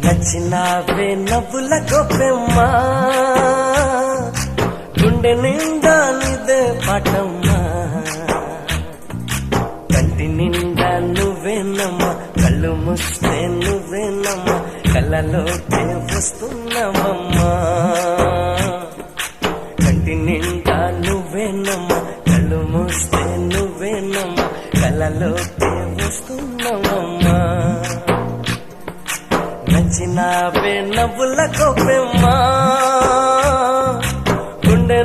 నచ్చినావే నవ్వుల గొప్పెమ్మా గుండె నిండా నీదే పాటమ్మా కంటి నిండా నువ్వేనమ్మా కళ్ళు మూస్తే నువ్వేనమ్మా కళ్ళలోకే వస్తున్నావమ్మా కంటి నిండా నువ్వేనమ్మా కళ్ళు మూస్తే నువ్వేనమ్మా కళ్ళలోకే వస్తున్నావమ్మా నచ్చినావే నవ్వుల గొప్పెమ్మా గుండె